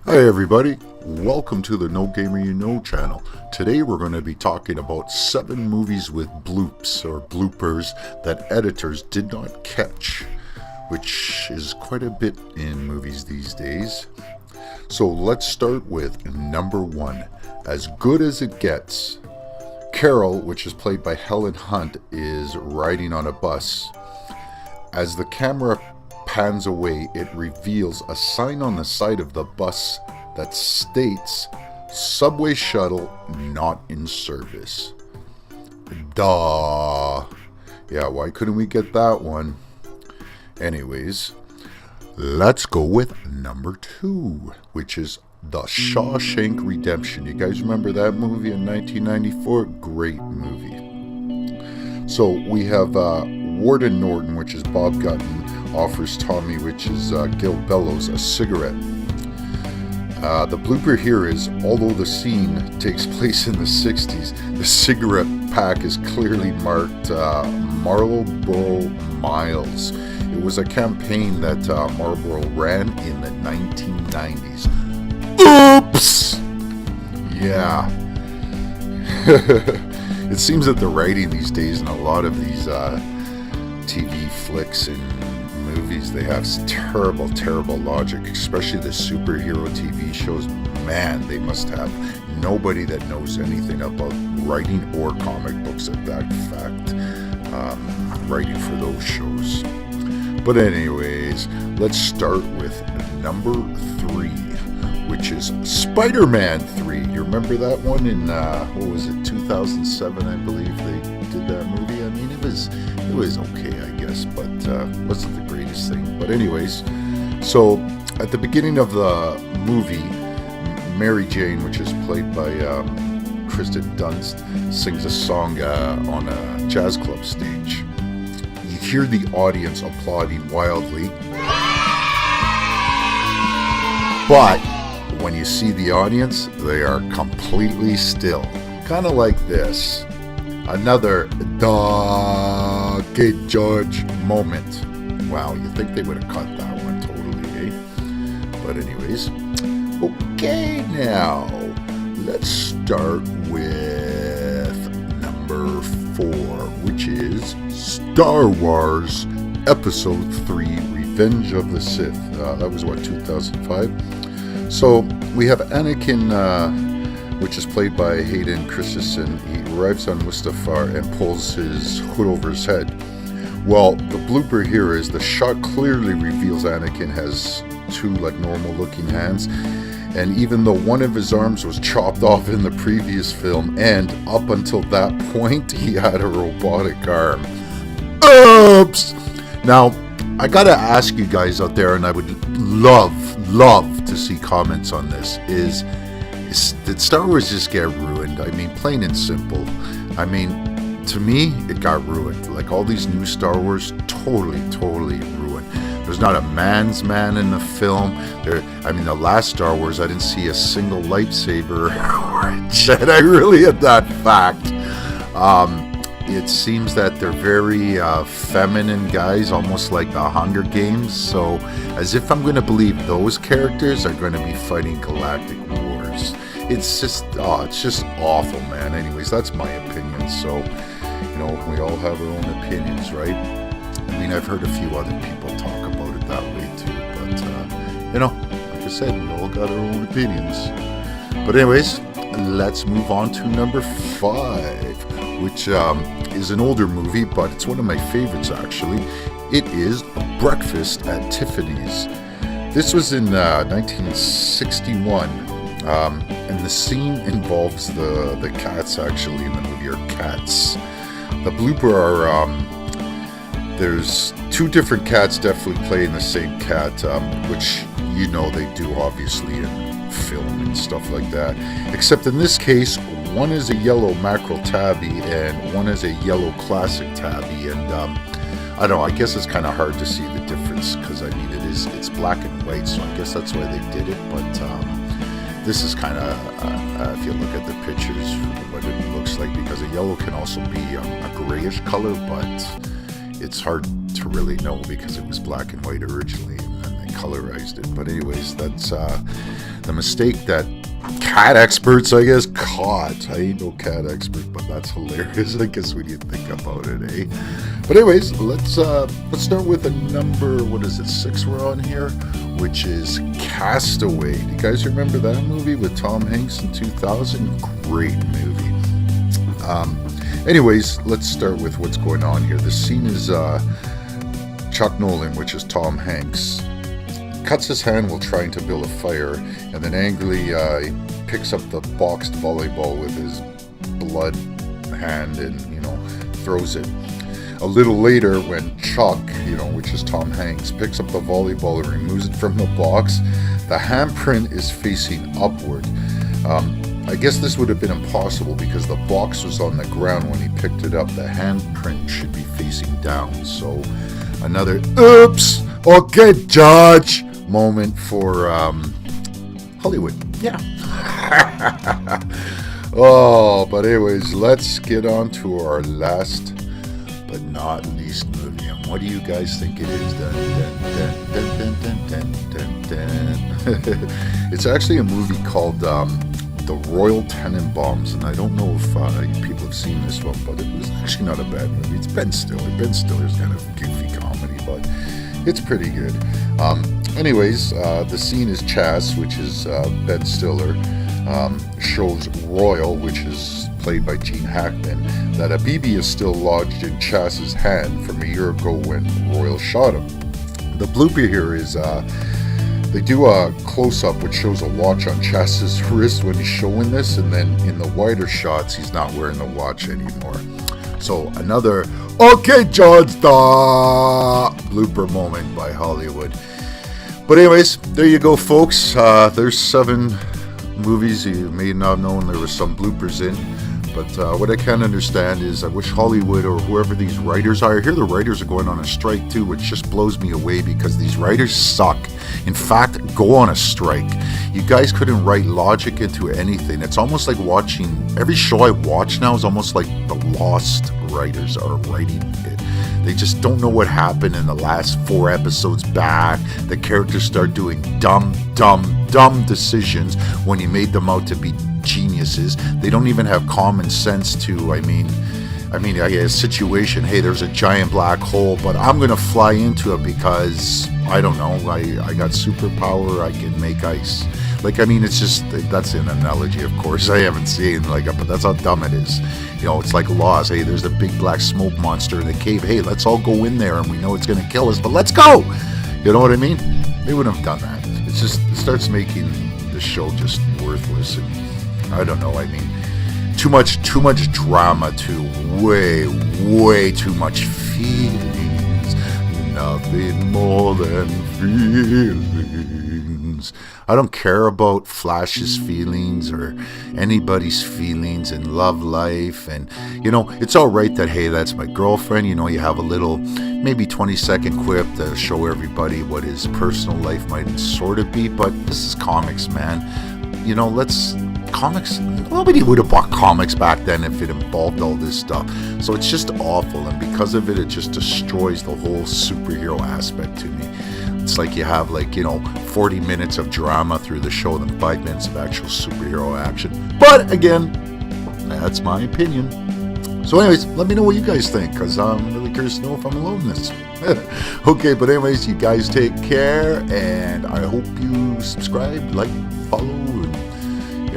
Hi everybody, welcome to the No Gamer You Know channel. Today we're going to be talking about 7 movies with bloops or bloopers that editors did not catch, which is quite a bit in movies these days. So let's start with number 1, As Good as It Gets. Carol, which is played by Helen Hunt, is riding on a bus. As the camera pans away, it reveals a sign on the side of the bus that states "Subway shuttle not in service." Duh. Yeah, why couldn't we get that one? Anyways, let's go with number 2, which is The Shawshank Redemption. You guys remember that movie in 1994? Great movie. So we have Warden Norton, which is Bob Gutton, offers Tommy, which is Gil Bellows, a cigarette. The blooper here is, although the scene takes place in the 60s, the cigarette pack is clearly marked Marlboro Miles. It was a campaign that Marlboro ran in the 1990s. Oops! Yeah. It seems that the writing these days in a lot of these TV flicks and movies, they have terrible logic, especially the superhero TV shows. Man, they must have nobody that knows anything about writing or comic books at that fact, writing for those shows. But anyways, let's start with number 3, which is Spider-Man 3. You remember that one in, 2007, I believe they did that movie? I mean, it was okay, I guess, but wasn't the greatest thing. But anyways, so at the beginning of the movie, Mary Jane, which is played by Kristen Dunst, sings a song on a jazz club stage. You hear the audience applauding wildly, but when you see the audience, they are completely still. Kind of like this. Another duh, Kid George moment. Wow, you think they would have cut that one totally, eh? But anyways, okay, now let's start with number 4, which is Star Wars Episode 3, Revenge of the Sith. That was, 2005? So we have Anakin, which is played by Hayden Christensen. He arrives on Mustafar and pulls his hood over his head. Well, the blooper here is the shot clearly reveals Anakin has 2 normal looking hands, and even though one of his arms was chopped off in the previous film, and up until that point he had a robotic arm. Oops! Now, I gotta ask you guys out there, and I would love to see comments on this, did Star Wars just get ruined? I mean, plain and simple. I mean, to me, it got ruined. Like, all these new Star Wars, totally ruined. There's not a man's man in the film. The last Star Wars, I didn't see a single lightsaber or a Jedi really at that fact. It seems that they're very feminine guys, almost like the Hunger Games. So, as if I'm going to believe those characters are going to be fighting galactic wars. It's just awful, man. Anyways, that's my opinion. So, we all have our own opinions, right? I mean, I've heard a few other people talk about it that way too. But, like I said, we all got our own opinions. But anyways, let's move on to number 5, which is an older movie, but it's one of my favorites, actually. It is Breakfast at Tiffany's. This was in 1961, and the scene involves the cats, actually, in the movie, are cats. The blooper are, there's 2 different cats definitely playing the same cat, which, they do, obviously, in film and stuff like that. Except in this case, one is a yellow mackerel tabby and one is a yellow classic tabby, and I don't know, I guess it's kind of hard to see the difference, because it's black and white, so I guess that's why they did it. But this is kind of, if you look at the pictures, what it looks like, because a yellow can also be a grayish color, but it's hard to really know because it was black and white originally, and then they colorized it. But anyways, that's the mistake that cat experts, I guess, caught. I ain't no cat expert, but that's hilarious, I guess, when you think about it, eh? But anyways, let's start with a number, what is it, 6 we're on here, which is Castaway. Do you guys remember that movie with Tom Hanks in 2000? Great movie. Anyways, let's start with what's going on here. The scene is Chuck Nolan, which is Tom Hanks, cuts his hand while trying to build a fire, and then angrily picks up the boxed volleyball with his blood hand and, throws it. A little later, when Chuck, which is Tom Hanks, picks up the volleyball and removes it from the box, the handprint is facing upward. I guess this would have been impossible because the box was on the ground when he picked it up. The handprint should be facing down. So another oops, okay, Judge moment for Hollywood. Yeah. Oh, but anyways, let's get on to our last but not least movie. And what do you guys think it is? Dun, dun, dun, dun, dun, dun, dun, dun. It's actually a movie called The Royal Tenenbaums, and I don't know if people have seen this one, but it was actually not a bad movie. It's Ben Stiller. Ben Stiller's kind of goofy comedy, but it's pretty good. Anyways, the scene is Chas, which is Ben Stiller, shows Royal, which is played by Gene Hackman, that a BB is still lodged in Chas's hand from a year ago when Royal shot him. The blooper here is they do a close-up which shows a watch on Chas's wrist when he's showing this, and then in the wider shots he's not wearing the watch anymore. So another okay George da blooper moment by Hollywood. But anyways, there you go, folks. There's 7 movies you may not have known there was some bloopers in. But what I can't understand is I wish Hollywood or whoever these writers are, I hear the writers are going on a strike too, which just blows me away because these writers suck. In fact, go on a strike. You guys couldn't write logic into anything. It's almost like watching, every show I watch now is almost like the Lost writers are writing it. They just don't know what happened in the last 4 episodes back. The characters start doing dumb decisions when you made them out to be geniuses. They don't even have common sense to, I mean, a situation, hey, there's a giant black hole, but I'm going to fly into it because, I don't know, I got superpower, I can make ice. It's just, that's an analogy, of course. I haven't seen, but that's how dumb it is. It's like Lost. Hey, there's a big black smoke monster in the cave. Hey, let's all go in there, and we know it's going to kill us, but let's go! You know what I mean? They wouldn't have done that. It starts making the show just worthless, and I don't know, too much drama to way too much feelings. Nothing more than feelings. I don't care about Flash's feelings or anybody's feelings in love life. And, it's all right that, hey, that's my girlfriend. You have a little, maybe 20-second quip to show everybody what his personal life might sort of be. But this is comics, man. Comics, nobody would have bought comics back then if it involved all this stuff. So it's just awful, and because of it, it just destroys the whole superhero aspect to me. It's like you have 40 minutes of drama through the show, then 5 minutes of actual superhero action. But again, that's my opinion. So anyways, let me know what you guys think, because I'm really curious to know if I'm alone in this. Okay, but anyways, you guys take care, and I hope you subscribe, follow,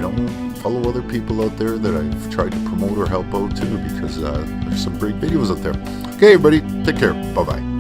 and follow other people out there that I've tried to promote or help out too, because there's some great videos out there. Okay, everybody, take care. Bye-bye.